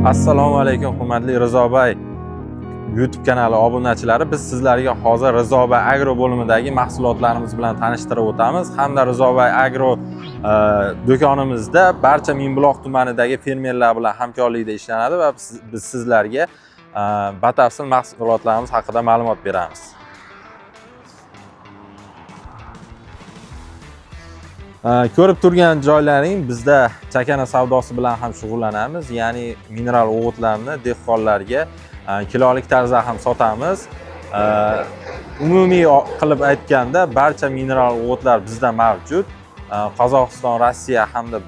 Assalomu alaykum hurmatli Rizobay YouTube kanali obunachilari. Biz sizlarga hozir Rizobay Agro bo'limidagi mahsulotlarimiz bilan tanishtirib o'tamiz. Hamda Rizobay Agro do'konimizda barcha Mingbuloq tumanidagi fermerlar bilan hamkorlikda ishlanadi va biz sizlarga batafsil mahsulotlarimiz haqida ma'lumot beramiz. Ko'rib turgan joylaring, bizda chakana savdosi bilan ham shug'ullanamiz. Ya'ni mineral o'g'itlarni dehqonlarga kilolik tarzda ham sotamiz. Umumiy qilib aytganda barcha mineral o'g'itlar bizda mavjud. Qozog'iston, Rossiya hamda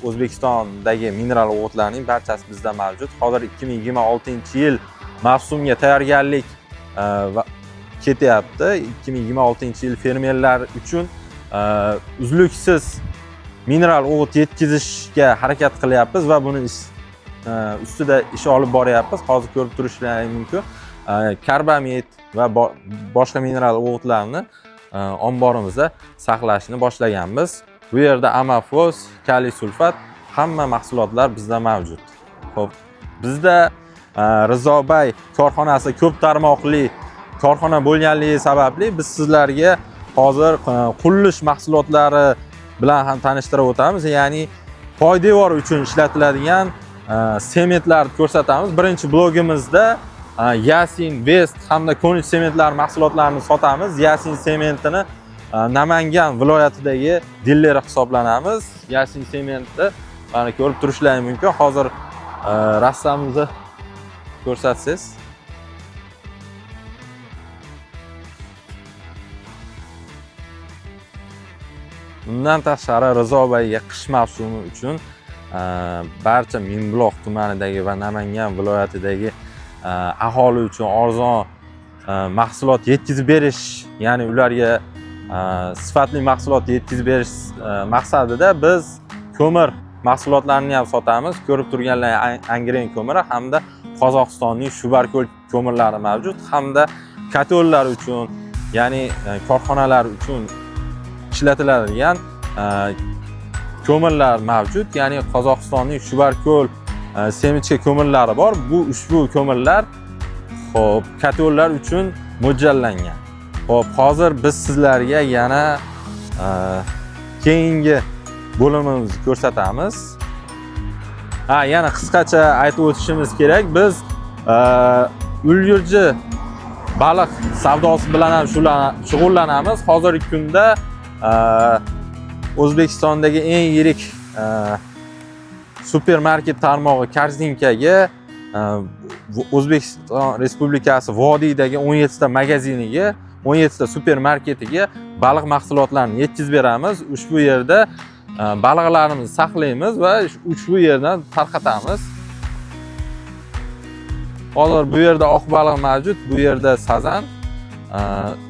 O'zbekistondagi mineral o'g'itlarning barchasi bizda mavjud. Hozir 2026-yil mavsumga tayyorgarlik ketyapti. 2026-yil fermerlar uchun uzluksiz mineral o'g'it yetkazishga harakat qilyapmiz va buni ustida ish olib boryapmiz. Hozir ko'rib turishlaringiz mumkin. Karbamid va boshqa mineral o'g'itlarni omborimizda saqlashni boshlaganmiz. Bu yerda amafos, kaliy sulfat hamma mahsulotlar bizda mavjud. Xo'p, bizda Rizobay korxonasi ko'p tarmoqli korxona bo'lganligi sababli biz sizlarga hozir qurilish mahsulotlari bilan ham tanishtirib o'tamiz. Ya'ni poydevor uchun ishlatiladigan sementlarni ko'rsatamiz. Birinchi blogimizda Yasin, Vest hamda Konich sementlar mahsulotlarini sotamiz. Yasin sementini Namangan viloyatidagi dilleri hisoblanamiz. Yasin sementni mana ko'rib turishlaringiz mumkin. Hozir rassamizni ko'rsatsangiz. Bundan tashqari Rizobayga qish mavsumi uchun barcha Mingbuloq tumanidagi va Namangan viloyatidagi aholi uchun arzon mahsulot yetkazib berish, ya'ni ularga sifatli mahsulot yetkazib berish maqsadida biz ko'mir mahsulotlarini ham sotamiz. Ko'rib turganlar Angren ko'miri hamda Qozog'istonning Shubarko'l ko'mirlari mavjud, hamda kotollar uchun, ya'ni korxonalar uchun ishlatiladigan ko'mirlar mavjud. Ya'ni Qozog'istonning Shubarko'l semichka ko'mirlari bor. Bu ushbu ko'mirlar xo'p kotollar uchun mo'ljallangan. Xo'p, hozir biz sizlarga yana keyingi bo'limimizni ko'rsatamiz. Yana qisqacha aytib o'tishimiz kerak. Biz ulgurji baliq savdosi bilan ham shug'ullanamiz. Hozirgi kunda O'zbekistondagi eng yirik supermarket tarmog'i Korzinkaga, O'zbekiston Respublikasi Vodiydagi 17 ta magaziniga, 17 ta supermarketiga baliq mahsulotlarini yetkazib beramiz. Ushbu yerda baliqlarimizni saqlaymiz va ushbu yerdan tarqatamiz. Hozir bu yerda oq baliq mavjud, bu yerda sazan.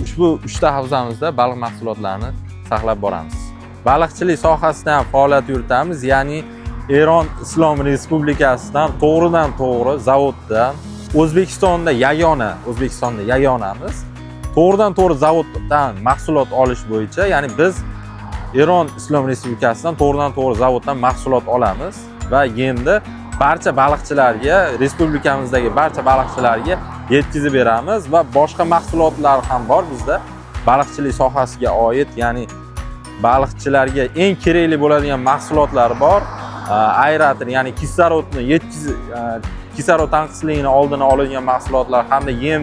Ushbu 3 ta havzamizda baliq mahsulotlarini saqlab boramiz. Baliqchilik sohasida ham faoliyat yuritamiz. Ya'ni Eron Islom Respublikasidan to'g'ridan-to'g'ri zavoddan, O'zbekistonda yagonamiz. To'g'ridan-to'g'ri zavoddan mahsulot olish bo'yicha, ya'ni biz Eron Islom Respublikasidan to'g'ridan-to'g'ri zavoddan mahsulot olamiz va endi barcha baliqchilarga, respublikamizdagi barcha baliqchilarga yetkazib beramiz va boshqa mahsulotlar ham bor bizda. Baliqchilik sohasiga oid, ya'ni baliqchilarga eng kerakli bo'ladigan mahsulotlar bor. Aerator, ya'ni kislorod tanqisligini oldini oladigan mahsulotlar hamda yem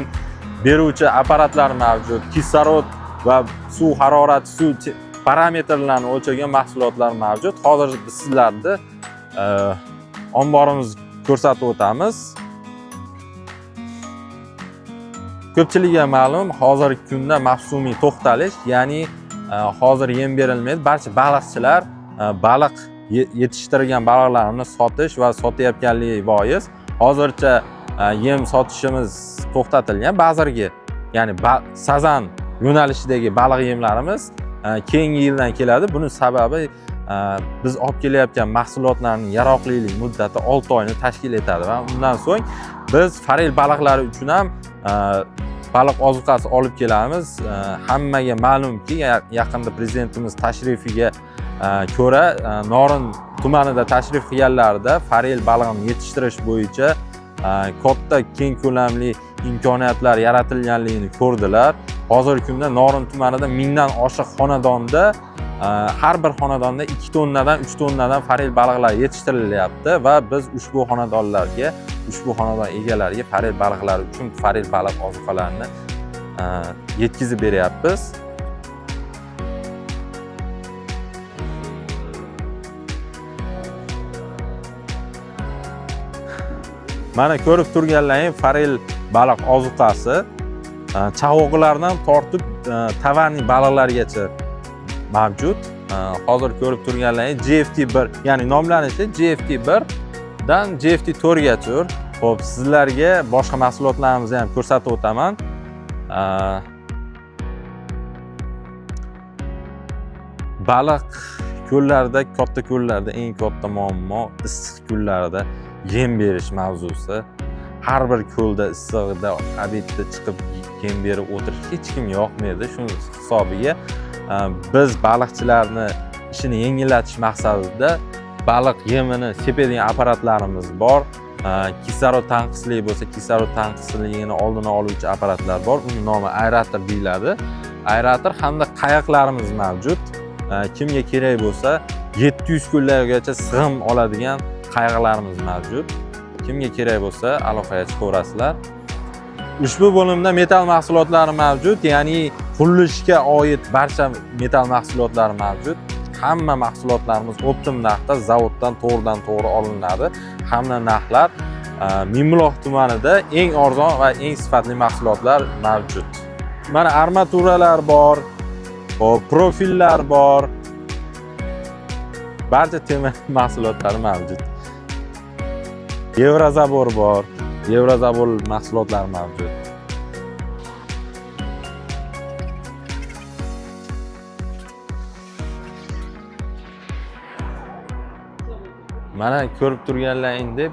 beruvchi apparatlar mavjud. Kislorod va suv harorati, suv parametrlarini o'lchagan mahsulotlar mavjud. Hozir biz sizlarga omborimizni ko'rsatib o'tamiz. Ko'pchilikga ma'lum, hozirgi kunda mavsumiy to'xtalish, ya'ni hozir yem berilmaydi. Barcha baliqchilar baliq yetishtirgan baliqlarni sotish va sotayotganligi bois hozircha yem sotishimiz to'xtatilgan. Ba'zirgi, ya'ni sazan yo'nalishidagi baliq yemlarimiz keyingi yildan keladi. Buning sababi biz olib kelayotgan mahsulotlarning yaroqlilik muddati 6 oyni tashkil etadi va undan so'ng biz forel baliqlari uchun ham baliq ozuqasi olib kelamiz. Hammaga ma'lumki, yaqinda prezidentimiz tashrifiga ko'ra Norin tumanida tashrif qilganlarida forel balig'ini yetishtirish bo'yicha katta keng ko'lamli imkoniyatlar yaratilganligini ko'rdilar. Hozirgi kunda Norin tumanida 1000 dan oshiq xonadonda har bir xonadonda 2 tonnadan 3 tonnadan forel baliqlari yetishtirilyapti va biz ushbu xonadonlarga, ushbu xonadon egalariga forel baliqlari uchun forel baliq ozuqalarini yetkazib beryapmiz. Mana ko'rib turganlaring forel baliq ozuqasi chavoqlardan tortib tavanli baliqlargacha mavjud. Hozir ko'rib turganlaringiz GFT1, ya'ni nomlanishi GFT1 dan GFT4 gacha. Xo'p, sizlarga boshqa mahsulotlarimizni ham ko'rsatib o'taman. Baliq ko'llarda, katta ko'llarda eng katta muammo issiq kunlarda yem berish mavzusi. Har bir ko'lda issig'ida obedda chiqib yem berib o'tirish hech kim yoqmaydi. Shuning hisobiga biz baliqchilarni ishini yengillatish maqsadida baliq yemini sepadigan apparatlarimiz bor. Kislorod tanqislik bo'lsa, kislorod tanqisligini oldini oluvchi apparatlar bor. Uning nomi aerator deyiladi. Aerator hamda qayiqlarimiz mavjud. Kimga kerak bo'lsa 700 kunlargacha sig'im oladigan qayiqlarimiz mavjud. Kimga kerak bo'lsa aloqaga chiqaverasizlar. Ushbu bo'limda metal mahsulotlari mavjud, ya'ni qurilishga oid barcha metal mahsulotlari mavjud. Hamma mahsulotlarimiz optim narxda zavoddan to'g'ridan-to'g'ri olinadi. Hamma narxlar Mingbuloq tumanida eng arzon va eng sifatli mahsulotlar mavjud. Mana armaturalar bor, profillar bor. Barcha temir mahsulotlari mavjud. Yevrozabor bor. Yevrozabor mahsulotlari mavjud. Mana ko'rib turganlaringdek,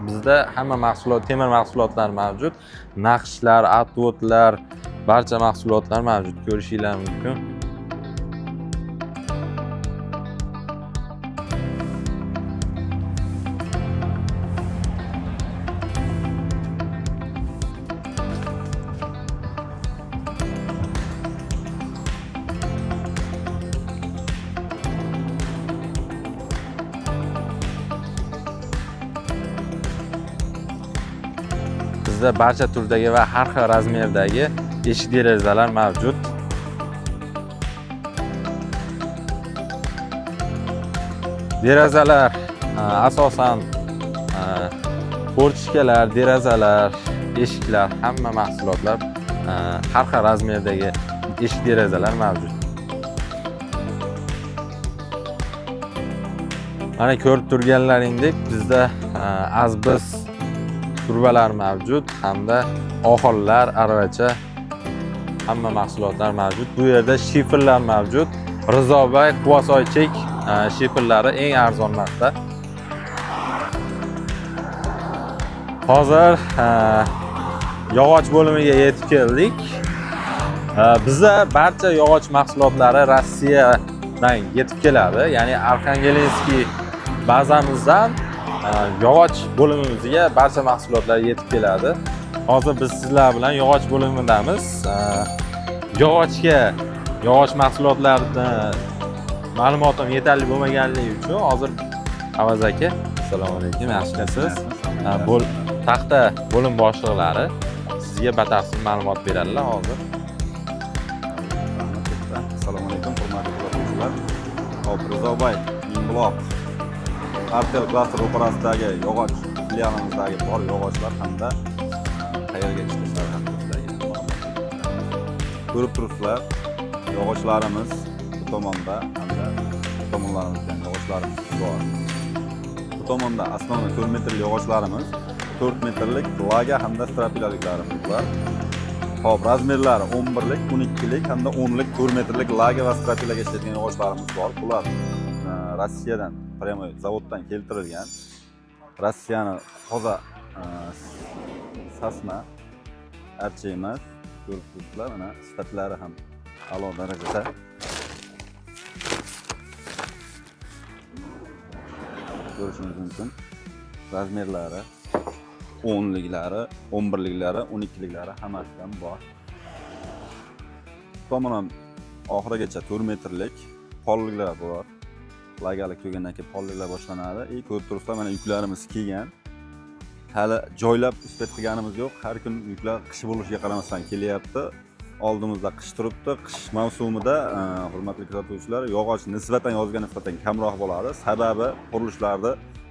bizda hamma mahsulot, temir mahsulotlar mavjud. Naqshlar, atvodlar, barcha mahsulotlar mavjud. Ko'rishingiz mumkin. Bizda barcha turdagi va har xil razmerdagi eshik derazalar mavjud. Derazalar asosan portishkalar, derazalar, eshiklar, hamma mahsulotlar har xil razmerdagi eshik derazalar mavjud. Mana ko'rib turganlaringdek bizda azbis turbalar mavjud hamda oxirlar, aravacha hamma mahsulotlar mavjud. Bu yerda shiferlar mavjud. Rizobay, Quvasoychek shiferlari eng arzon narxda. Hozir yog'och bo'limiga yetib keldik. Bizda barcha yog'och mahsulotlari Rossiyadan yetib keladi. Ya'ni Arkhangelskiy bazamizdan yog'och bo'limimizga barcha mahsulotlar yetib keladi. Hozir biz sizlar bilan yog'och bo'limidamiz. Yog'och mahsulotlarini ma'lumotim yetarli bo'lmaganligi uchun hozir Avaz aka, assalomu alaykum, yaxshimisiz? Taxta bo'lim boshliqlari sizga batafsil ma'lumot beradilar hozir. Assalomu alaykum, hurmatli o'quvchilar. Hop, Rizobay, Mingbuloq Artel klaster operasidagi yog'och filialimizdagi bor yog'ochlar hamda qayerga ishlashlari haqidagi ko'rib turibsizlar. Yog'ochlarimiz bu tomonda hamda bu tomonlarimizda yog'ochlarimiz bor. Bu tomonda asosiy 4 metrli yog'ochlarimiz, 4 metrlik laga hamda strapilaliklarimiz bor. Hop, razmerlari 11lik, 12lik hamda 10lik 4 metrlik laga va strapilaga ishlaydigan yog'ochlarimiz bor. Bular Rossiyadan, prямо zavoddan keltirilgan. Rossiyani toza sasma archa emas. Ko'rib turibsizlar, mana sifatlari ham a'lo darajada. ko'rishingiz mumkin. Razmerlari 10liklari, 11liklari, 12liklari hammasidan bor. Tomon ham oxirigacha 4 metrlik polliklar bor. Lagalik to'ygandan keyin polliklar boshlanadi. Ko'rib turibsizlar, mana yuklarimiz kelgan. Hali joylab isbot qilganimiz yo'q. Har kun yuklar qish bo'lishiga qaramasdan kelyapti. Oldimizda qish turibdi. Qish mavsumida hurmatli kuzatuvchilar, yog'och nisbatan yozga nisbatan kamroq bo'ladi. Sababi qurilishlarda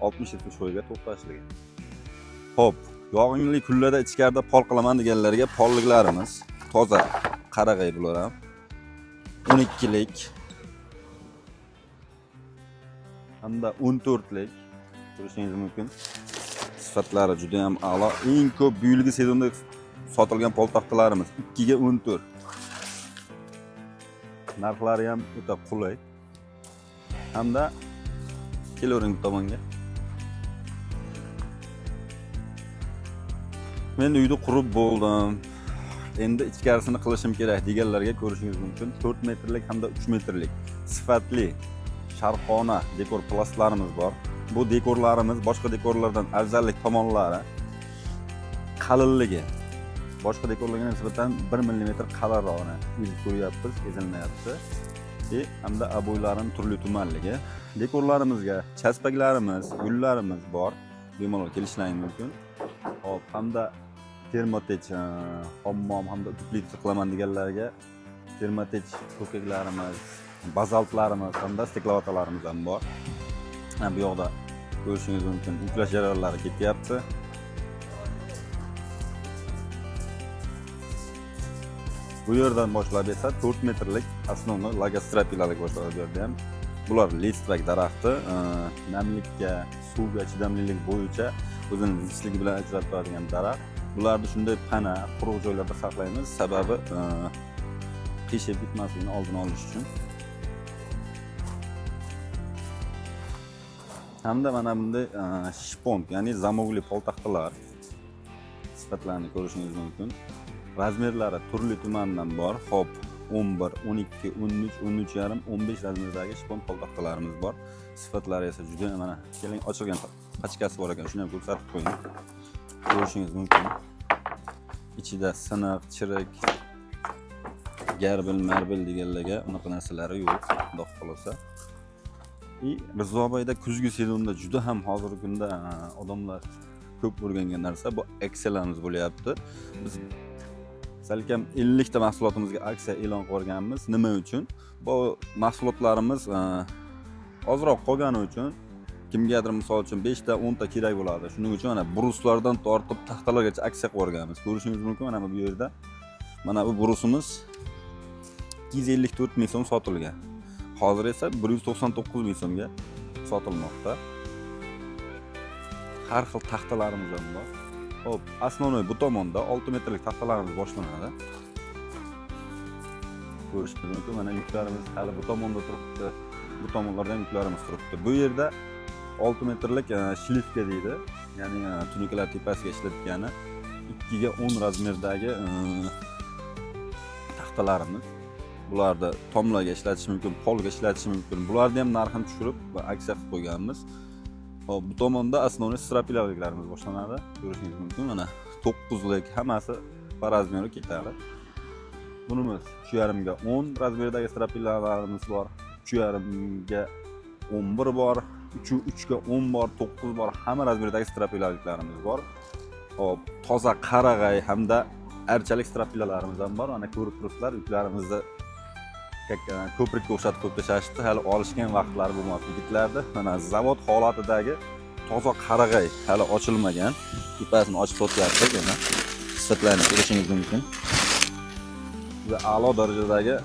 60-70 foizga to'xtashligi. Xo'p, yog'inli kunlarda ichkarida pol qilaman deganlarga polliklarimiz toza qarag'ay bular ham. 12lik hamda 14lik ko'rishingiz mumkin. Sifatlari juda ham a'lo. Eng ko'p buyilgi sezonda sotilgan pol taxtalarimiz 2 ga 14. Narxlari ham o'ta qulay. Hamda kelavering bu tomonga. Men uyda qurib bo'ldim. Endi ichkarisini qilishim kerak deganlarga ko'rishingiz mumkin. 4 metrlik hamda 3 metrlik sifatli sharqona dekor plastlarimiz bor. Bu dekorlarimiz boshqa dekorlardan afzallik tomonlari qalinligi. Boshqa dekorlarga nisbatan 1 mm qalinroqni biz ko'ryapmiz, ezilmayapti. Hamda abo'ylarining turli tumanligi. Dekorlarimizga chaspaklarimiz, gullarimiz bor. Bemalol kelishlaringiz mumkin. Hop, hamda termotech, hammom hamda tuplik qilaman deganlarga termotech ko'kaklarimiz, bazaltlarimiz hamda steklovatalarimiz ham bor. Bu yoqda ko'rishingiz mumkin, yuklash jarayonlari ketyapti. Bu yerdan boshlab esa 4 metrlik основной lagostrapilaga boshlanadi. Bu yerda ham bular listrak daraxti, namlikka, suvga chidamlilik bo'yicha o'zining zichligi bilan ajralib turadigan daraxt. Bularni shunday pana, quruq joylarda saqlaymiz, sababi qiyshib bitmasligini oldini olish uchun. Hamda mana bunday shipon, ya'ni zamogli poltaxtalar sifatlarini ko'rishingiz mumkin. Razmerlari turli tumandan bor. Hop, 11, 12, 13, 13,5, 15 razmerdagi shipon poltaxtalarimiz bor. Sifatlari esa juda mana keling ochilgan pachkasi bor ekan, shuni ham ko'rsatib qo'ying. Ko'rishingiz mumkin. Ichida siniq, chirik, garbil, marbil deganlarga unaqa narsalari yo'q, xudo xolasa. Rizobayda kuzgi sezonda juda ham hozirgi kunda odamlar ko'p o'rgangan narsa bu aksiyalarimiz bo'lyapti. Biz salkam 50 ta mahsulotimizga aksiya e'lon qilganmiz. Nima uchun? Bu mahsulotlarimiz ozroq qolgani uchun kimgadir misol uchun 5 ta 10 ta kerak bo'ladi. Shuning uchun mana bruslardan tortib taxtalargacha aksiya qo'yganmiz. Ko'rishingiz mumkin mana bu yerda. Mana bu brusimiz 254 ming so'm sotilgan. Hozir esa 199 ming so'mga sotilmoqda. Har xil taxtalarimiz ham bor. Hop, основной bu tomonda 6 metrlik taxtalarimiz boshlanadi. Ko'rishingiz mumkin, mana yuklarimiz hali bu tomonda turibdi. Bu tomonlarda ham yuklarimiz turibdi. Bu yerda 6 metrlik shlifka deydi. Ya'ni tunikalar tepasiga ishlatgani 2 ga 10 razmerdagi taxtalarimiz. Bularni tomlarga ishlatish mumkin, polga ishlatish mumkin. Bularni ham narxini tushirib va aksiya qilib qo'yganmiz. Hop, bu tomonda основной strapilaliklarimiz boshlanadi. Ko'rishingiz mumkin, mana 9lik hammasi bir razmeri ketadi. Bunimiz 3,5 ga 10 razmerdagi strapilalarimiz bor. 3,5 ga 11 bor, 3 ga 10 bor, 9 bor, hamma razmerdagi strapilaliklarimiz bor. Hop, toza qarag'ay hamda archalik strapilalarimiz ham bor. Mana ko'rib turibsizlar, yuklarimizni ko'prikka o'xshatib qo'yib tashashdi. Hali olishgan vaqtlari bo'lmoqda yigitlarda. Mana zavod holatidagi toza qarag'ay hali ochilmagan. Tepasini ochib sotyapti. Mana sifatlarni ko'rishingiz mumkin. Juda a'lo darajadagi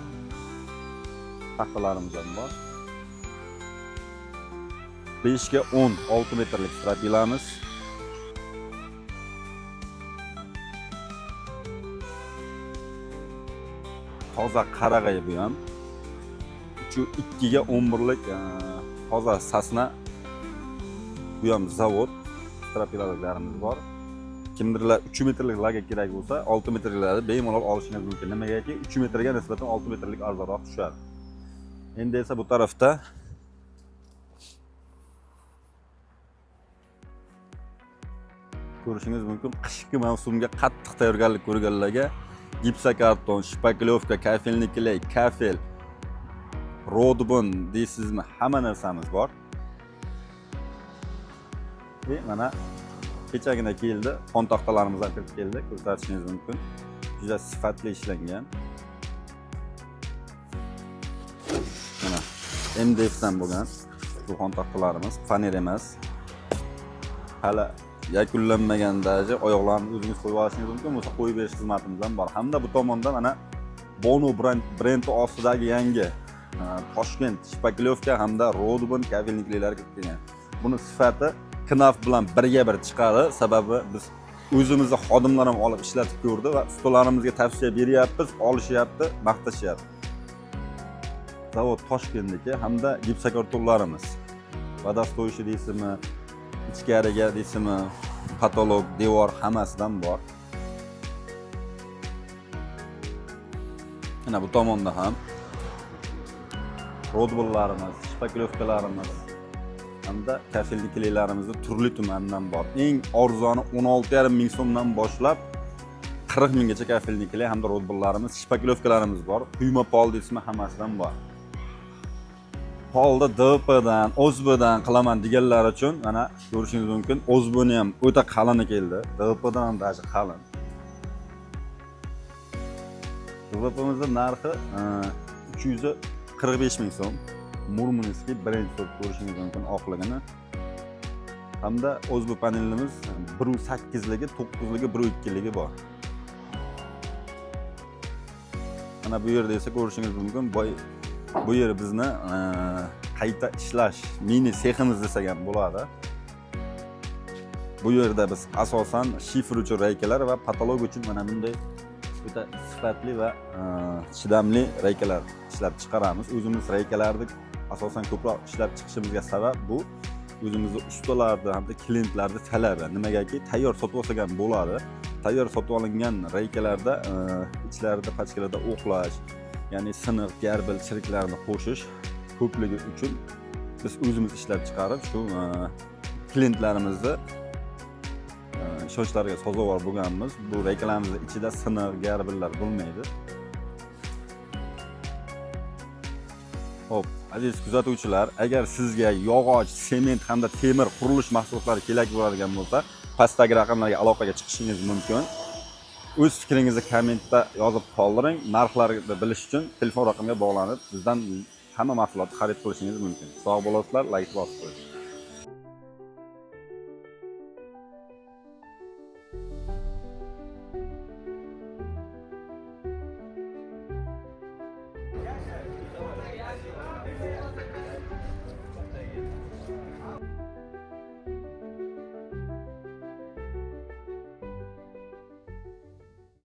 taxtalarimiz ham bor. 5 ga 10 6 metrlik strapilamiz. Toza qarag'ay bu ham. 2 ga 11lik toza sasna. Bu ham zavod strapilalarimiz bor. Kimdirlar 3 metrlik laga kerak bo'lsa, 6 metrliklarni bemalol olishingiz mumkin. Nimagaki 3 metrga nisbatan 6 metrlik arzonroq tushadi. Endi esa bu tarafda ko'rishingiz mumkin. Qishki mavsumga qattiq tayyorgarlik ko'rganlarga gipsokarton, shpaklyovka, kafelni kley, kafel, rodbon deysizmi, hamma narsamiz bor. Ve mana kechagina keldi, xon taxtalarimiz kirib keldi, ko'rsatishingiz mumkin. Juda sifatli ishlangan. Mana MDFdan bo'lgan bu xon taxtalarimiz, faner emas. Hali yakunlanmagan daraja oyoqlarni o'zingiz qo'yib olishingiz mumkin, bo'lsa qo'yib berish xizmatimiz ham bor. Hamda bu tomonda mana Bono brendi ostidagi yangi Toshkent shpaklyovka hamda rodbon kafelniklar kirib kelgan. Buni sifati Knaf bilan birga bir chiqadi, sababi biz o'zimizning xodimlar ham olib ishlatib ko'rdi va ustalarimizga tavsiya beryapmiz, olishyapti, maqtashyapti. Zavod Toshkentniki hamda gipsokartonlarimiz. Vodostoyishi deysizmi, ichkariga deysizmi, patolog, devor hammasidan bor. Mana bu tomonda ham rodbonlarimiz, shpaklyovkalarimiz hamda kafelniklarimizni turli tumandan bor. Eng arzoni 16,5 ming so'mdan boshlab 40 minggacha kafelniklar hamda rodbonlarimiz, shpaklyovkalarimiz bor. Quyma pol deysizmi, hammasidan bor. Polda DPdan, OZBdan qilaman deganlar uchun mana ko'rishingiz mumkin. OZBni ham o'ta qalin keldi. DPdan ham dashi qalin. DPmizning narxi 345 ming so'm. Murmanskiy birinchi sort ko'rishingiz mumkin oqligini. Hamda OZB panelimiz 1.8 ligi, 9 ligi, 1.2 ligi bor. Mana bu yerda esa ko'rishingiz mumkin. Bu yer bizni qayta ishlash mini seximiz desak ham bo'ladi. Bu yerda biz asosan shifr uchun reykalar va patolog uchun mana bunday o'ta sifatli va chidamli reykalar ishlab chiqaramiz. O'zimiz reykalarni asosan ko'proq ishlab chiqishimizga sabab bu o'zimizning ustalarni hamda klientlarning talabi. Nimagaki tayyor sotib olsak ham bo'ladi. Tayyor sotib olingan reykalarda ichlarida pachkalarda o'qlash, ya'ni siniq, garbil, chiriklarni qo'shish ko'pligi uchun biz o'zimiz ishlab chiqarib shu klientlarimizni ishonchlariga sazovor bo'lganmiz. Bu reykalarimiz ichida siniq, garbillar bo'lmaydi. Hop, aziz kuzatuvchilar, agar sizga yog'och, sement hamda temir qurilish mahsulotlari kerak bo'ladigan bo'lsa, pastdagi raqamlarga aloqaga chiqishingiz mumkin. O'z fikringizni kommentda yozib qoldiring. Narxlarni bilish uchun telefon raqamiga bog'lanib, bizdan hamma mahsulotni xarid qilishingiz mumkin. Sog' bo'lasizlar, like bosib qo'ying.